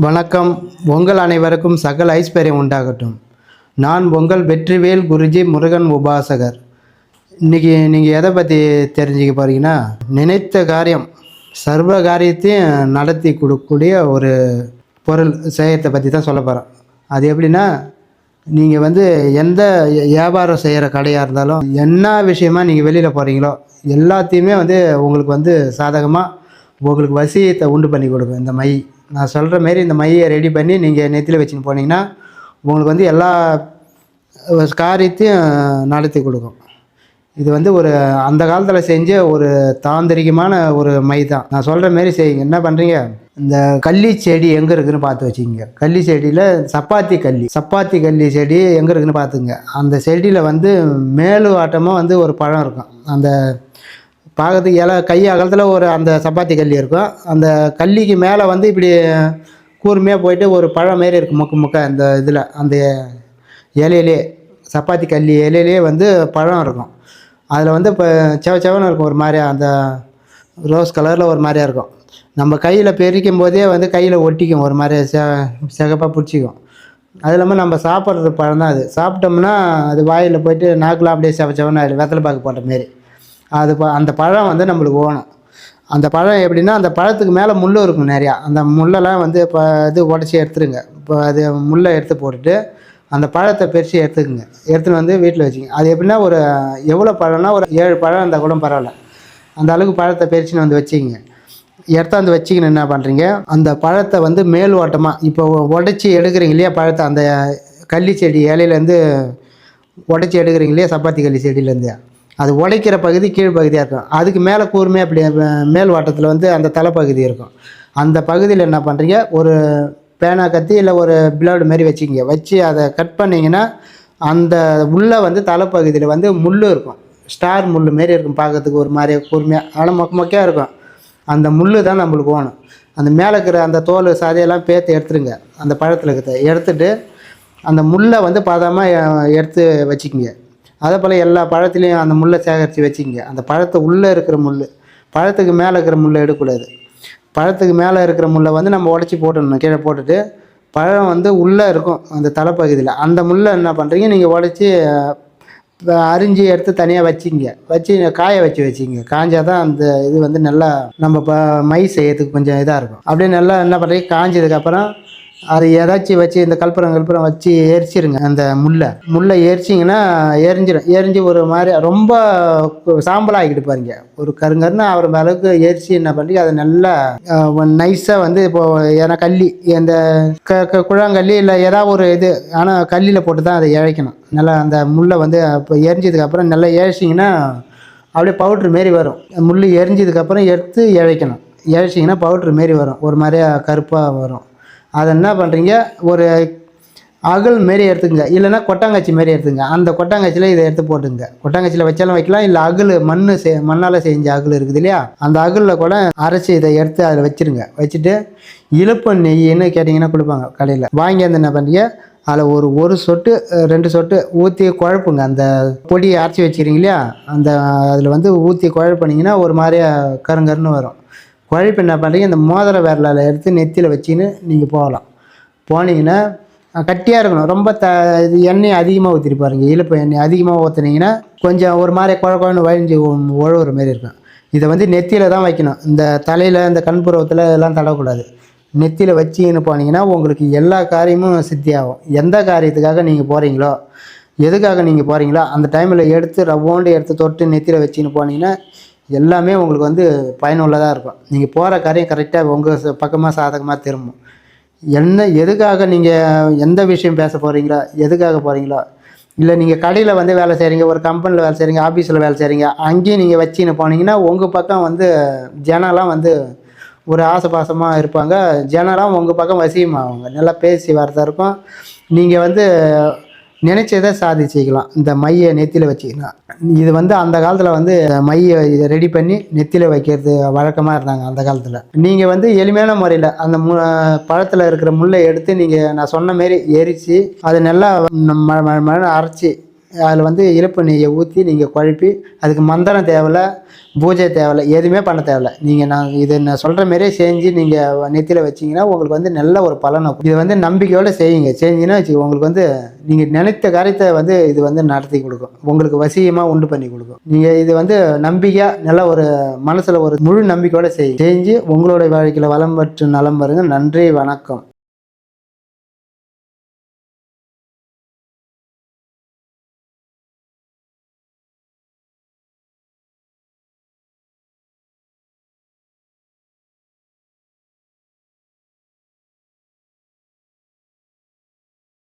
வணக்கம். உங்கள் அனைவருக்கும் சகல ஐஸ்வர்யம் உண்டாகட்டும். நான் உங்கள் வெற்றிவேல் குருஜி முருகன் உபாசகர். இன்றைக்கி நீங்கள் எதை பற்றி தெரிஞ்சுக்க போகிறீங்கன்னா, நினைத்த காரியம் சர்வ காரியத்தையும் நடத்தி கொடுக்கக்கூடிய ஒரு பொருள் செய்யத்தை பற்றி தான் சொல்ல போகிறேன். அது எப்படின்னா, நீங்கள் எந்த வியாபாரம் செய்கிற கடையாக இருந்தாலும் என்ன விஷயமா நீங்கள் வெளியில் போகிறீங்களோ எல்லாத்தையுமே உங்களுக்கு சாதகமாக உங்களுக்கு வசியத்தை உண்டு பண்ணி கொடுக்கும். இந்த மை நான் சொல்கிற மாரி இந்த மையை ரெடி பண்ணி நீங்கள் நெத்தியில் வச்சுன்னு போனீங்கன்னா உங்களுக்கு எல்லா காரியத்தையும் நடத்தி கொடுக்கும். இது ஒரு அந்த காலத்தில் செஞ்ச ஒரு தாந்திரிகமான ஒரு மை தான். நான் சொல்கிற மாரி செய்யுங்க. என்ன பண்ணுறீங்க, இந்த கள்ளி செடி எங்கே இருக்குதுன்னு பார்த்து வச்சுக்கிங்க. கள்ளி செடியில் சப்பாத்தி கள்ளி செடி எங்கே இருக்குதுன்னு பார்த்துங்க. அந்த செடியில் மேலு ஆட்டமாக ஒரு பழம் இருக்கும். அந்த பார்க்கறதுக்கு கை அகலத்தில் ஒரு அந்த சப்பாத்தி கல்லி இருக்கும். அந்த கல்லிக்கு மேலே இப்படி கூர்மையாக போயிட்டு ஒரு பழம் மாரி இருக்கும். முக்க அந்த இதில் அந்த இலையிலே சப்பாத்தி கல்லி இலையிலே பழம் இருக்கும். அதில் இப்போ செவன்னு இருக்கும். ஒரு மாதிரியா அந்த ரோஸ் கலரில் ஒரு மாதிரியா இருக்கும். நம்ம கையில் பெரிக்கும் போதே கையில் ஒட்டிக்கும். ஒரு மாதிரியா சிகப்பாக பிடிச்சிக்கும். அது இல்லாமல் நம்ம சாப்பிட்றது பழம் தான். அது சாப்பிட்டோம்னா அது வாயில் போயிட்டு நாக்கில் அப்படியே செவன்னு ஆகிடும். வெத்தலை பாக்கு போட்ட மாரி. அந்த பழம் நம்மளுக்கு ஓணும். அந்த பழம் எப்படின்னா, அந்த பழத்துக்கு மேலே முள் இருக்கும் நிறையா. அந்த முள்ளெல்லாம் இப்போ இது உடச்சி எடுத்துருங்க. இப்போ அது முள்ளை எடுத்து போட்டுட்டு அந்த பழத்தை பெருசு எடுத்துக்குங்க. எடுத்துன்னு வீட்டில் வச்சுங்க. அது எப்படின்னா, ஒரு எவ்வளோ பழம்னா ஒரு 7 பழம் இருந்தால் கூட பரவாயில்ல. அந்த அளவுக்கு பழத்தை பெருசுன்னு வச்சுக்கிங்க. எடுத்தாந்து வச்சிக்கின்னு என்ன பண்ணுறீங்க, அந்த பழத்தை மேல் ஓட்டமாக இப்போ உடச்சி எடுக்கிறீங்க இல்லையா பழத்தை, அந்த கள்ளி செடி இலையிலேருந்து உடச்சி எடுக்கிறீங்க இல்லையா சப்பாத்தி கள்ளி செடியிலேருந்து, அது உடைக்கிற பகுதி கீழ் பகுதியாக இருக்கும். அதுக்கு மேலே கூர்மையாக அப்படி மேல் வாட்டத்தில் அந்த தலைப்பகுதி இருக்கும். அந்த பகுதியில் என்ன பண்ணுறீங்க, ஒரு பேனா கத்தி இல்லை ஒரு பிளேடு மாரி வச்சுக்கிங்க. வச்சு அதை கட் பண்ணிங்கன்னா அந்த உள்ளே தலைப்பகுதியில் முள் இருக்கும். ஸ்டார் முள் மாரி இருக்கும். பார்க்கறதுக்கு ஒரு மாதிரியாக கூர்மையாக, ஆனால் மொக்கையாக இருக்கும். அந்த முள் தான் நம்மளுக்கு வேணும். அந்த மேலே இருக்கிற அந்த தோல் சாதையெல்லாம் பேர்த்து எடுத்துருங்க. அந்த பழத்தில் இருக்கிறத எடுத்துகிட்டு அந்த முள்ளை பதமாக எடுத்து வச்சுக்கிங்க. அதே போல் எல்லா பழத்துலேயும் அந்த முள்ளை சேகரித்து வச்சுக்கிங்க. அந்த பழத்தை உள்ளே இருக்கிற முள், பழத்துக்கு மேலே இருக்கிற முள்ளை எடுக்கக்கூடாது. பழத்துக்கு மேலே இருக்கிற முள்ளை நம்ம உடச்சி போட்டுடணும். கீழே போட்டுட்டு பழம் உள்ளே இருக்கும் அந்த தலைப்பகுதியில். அந்த முள்ளை என்ன பண்ணுறீங்க, நீங்கள் உடச்சி அரிஞ்சு எடுத்து தனியாக வச்சுக்கிங்க. வச்சு காய வச்சுக்கிங்க. காஞ்சால் தான் அந்த இது நல்லா நம்ம மை செய்யறதுக்கு கொஞ்சம் இதாக இருக்கும். அப்படியே நல்லா என்ன பண்ணுறீங்க, காஞ்சதுக்கப்புறம் அது ஏதாச்சும் வச்சு இந்த கல்புரம் வச்சு எரிச்சிருங்க. அந்த முள்ளை எரிச்சிங்கன்னா எரிஞ்சு ஒரு மாதிரி ரொம்ப சாம்பலாகிக்கிட்டு பாருங்க. ஒரு கருங்கருன்னு அவர் அளவுக்கு எரிச்சு என்ன பண்ணுறீங்க, அதை நல்லா நைஸாக இப்போது ஏன்னா கல்லி இந்த குழாங்கல்லி இல்லை ஏதாவது ஒரு இது, ஆனால் கல்லியில் போட்டு தான் அதை இழைக்கணும். நல்லா அந்த முள்ளை இப்போ எரிஞ்சதுக்கப்புறம் நல்லா இழைச்சிங்கன்னா அப்படியே பவுட்ரு மாரி வரும். முள் எரிஞ்சதுக்கப்புறம் எடுத்து இழைக்கணும். இழைச்சிங்கன்னா பவுட்ரு மாரி வரும். ஒரு மாதிரியா கருப்பாக வரும். அதை என்ன பண்ணுறீங்க, ஒரு அகல் மாரி எடுத்துக்கங்க. இல்லைன்னா கொட்டாங்கச்சி மாரி எடுத்துங்க. அந்த கொட்டாங்கச்சியில் இதை எடுத்து போட்டுங்க. கொட்டாங்கச்சியில் வச்சாலும் வைக்கலாம். இல்லை அகல் மண்ணால் செஞ்ச அகல் இருக்குது இல்லையா, அந்த அகலில் கூட அரைச்சி இதை எடுத்து அதில் வச்சுருங்க. வச்சுட்டு இழுப்பு நெய்ன்னு கேட்டிங்கன்னா கொடுப்பாங்க கடையில். வாங்கி என்ன பண்ணுறீங்க, அதில் ஒரு சொட்டு 2 சொட்டு ஊற்றி குழப்புங்க. அந்த பொடியை அரைச்சி வச்சுக்கிறீங்க இல்லையா, அந்த அதில் ஊற்றி குழப்பினீங்கன்னா ஒரு மாதிரியா கருங்கருன்னு வரும். குழப்பி என்ன பண்ணுறீங்க, இந்த மோதிர விரலில் எடுத்து நெத்தியில் வச்சுன்னு நீங்கள் போனீங்கன்னா கட்டியாக இருக்கணும். ரொம்ப இது எண்ணெய் அதிகமாக ஊற்றிட்டு பாருங்க. இழுப்பு எண்ணெய் அதிகமாக ஊற்றுனீங்கன்னா கொஞ்சம் ஒரு மாதிரி குழன்னு வழிஞ்சு உழவுற மாரி இருக்கும். இதை நெத்தியில் தான் வைக்கணும். இந்த தலையில் இந்த கண்புறத்தில் எல்லாம் தடக்கூடாது. நெத்தியில் வச்சின்னு போனீங்கன்னா உங்களுக்கு எல்லா காரியமும் சித்தியாகும். எந்த காரியத்துக்காக நீங்கள் போகிறீங்களோ, எதுக்காக நீங்கள் போகிறீங்களோ அந்த டைமில் எடுத்து ரவ்வோண்டு எடுத்து தொட்டு நெத்தியில் வச்சின்னு போனீங்கன்னா எல்லாமே உங்களுக்கு பயனுள்ளதாக இருக்கும். நீங்கள் போகிற காரியம் கரெக்டாக உங்கள் பக்கமாக சாதகமாக திரும்பும். எதுக்காக நீங்கள் எந்த விஷயம் பேச போகிறீங்களோ, எதுக்காக போகிறீங்களோ, இல்லை நீங்கள் கடையில் வேலை செய்கிறீங்க, ஒரு கம்பெனியில் வேலை செய்கிறீங்க, ஆஃபீஸில் வேலை செய்கிறீங்க, அங்கேயும் நீங்கள் வச்சுன்னு போனீங்கன்னா உங்கள் பக்கம் ஜனலாம் ஒரு ஆசைபாசமாக இருப்பாங்க. ஜனலாம் உங்கள் பக்கம் வசியமாகுங்க. நல்லா பேசி வரதா இருக்கும். நீங்கள் நினைச்சதை சாதிச்சிக்கலாம். இந்த மையை நெத்தியில் வச்சிக்கலாம். இது அந்த காலத்தில் மையை இதை ரெடி பண்ணி நெத்தியில் வைக்கிறது வழக்கமாக இருந்தாங்க அந்த காலத்தில். நீங்கள் எளிமையான முறையில் அந்த பழத்தில் இருக்கிற முள்ளை எடுத்து நீங்கள் நான் சொன்ன மாரி எரித்து அதை நல்லா அரைச்சி அதில் வந்து இழுப்பு நெய்யை ஊற்றி நீங்கள் குழப்பி, அதுக்கு மந்திரம் தேவையில்ல, பூஜை தேவையில்ல, எதுவுமே பண்ண தேவையில்ல. நான் இதை நான் சொல்கிற மாதிரியே செஞ்சு நீங்கள் நெத்தியில் வச்சிங்கன்னா உங்களுக்கு வந்து நல்ல ஒரு பலனை. இதை வந்து நம்பிக்கையோடு செய்யுங்க. செஞ்சீங்கன்னா உங்களுக்கு வந்து நீங்கள் நினைத்த காரியத்தை வந்து இது வந்து நடத்தி கொடுக்கும். உங்களுக்கு வசியமாக உண்டு பண்ணி கொடுக்கும். நீங்கள் இது வந்து நம்பிக்கையாக நல்ல ஒரு மனசில் ஒரு முழு நம்பிக்கையோடு செஞ்சு உங்களோட வாழ்க்கையில் வளம் பெற்று நலம் பாருங்க. நன்றி, வணக்கம்.